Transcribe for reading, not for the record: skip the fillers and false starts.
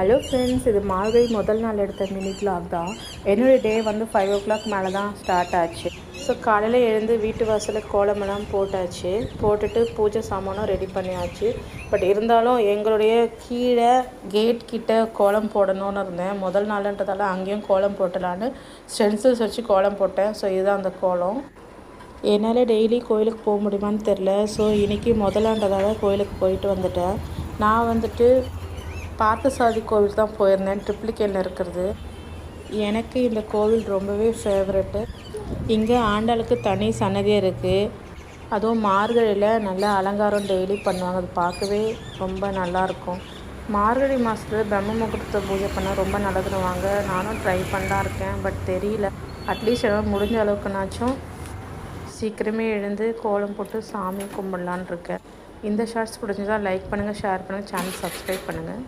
Hello friends, இது மார்கழி முதல் நாள் எடுத்த மினி vlog தான். என்னுடைய டே வந்து 5 o'clock மேலே தான் ஸ்டார்ட் ஆச்சு. ஸோ காலையில் எழுந்து வீட்டு வாசலுக்கு கோலமெல்லாம் போட்டாச்சு. போட்டுட்டு பூஜை சாமானும் ரெடி பண்ணியாச்சு. பட் இருந்தாலும் எங்களுடைய கீழே கேட் கிட்டே கோலம் போடணும்னு இருந்தேன். முதல் நாளுன்றதால அங்கேயும் கோலம் போட்டலான்னு ஸ்டென்சில்ஸ் வச்சு கோலம் போட்டேன். ஸோ இதுதான் அந்த கோலம். என்னால் டெய்லி கோயிலுக்கு போக முடியுமான்னு தெரில. ஸோ இன்றைக்கி முதலான்றதால கோயிலுக்கு போயிட்டு வந்துட்டேன். நான் வந்துட்டு பார்த்தசாரதி கோவில் தான் போயிருந்தேன், ட்ரிப்ளிகேனில் இருக்கிறது. எனக்கு இந்த கோவில் ரொம்பவே ஃபேவரெட்டு. இங்கே ஆண்டாளுக்கு தனி சன்னதியாக இருக்குது. அதுவும் மார்கழியில் நல்லா அலங்காரம் டெய்லி பண்ணுவாங்க. அது பார்க்கவே ரொம்ப நல்லாயிருக்கும். மார்கழி மாதத்தில் பிரம்ம முகூர்த்த பூஜை பண்ண ரொம்ப நல்லதுன்னுவாங்க. நானும் ட்ரை பண்ணலாம் இருக்கேன், பட் தெரியல. அட்லீஸ்ட் எல்லாம் முடிஞ்ச அளவுக்குனாச்சும் சீக்கிரமே எழுந்து கோலம் போட்டு சாமி கும்பிடலான் இருக்கேன். இந்த ஷார்ட்ஸ் பிடிச்சதா லைக் பண்ணுங்கள், ஷேர் பண்ணுங்கள், சேனல் சப்ஸ்கிரைப் பண்ணுங்கள்.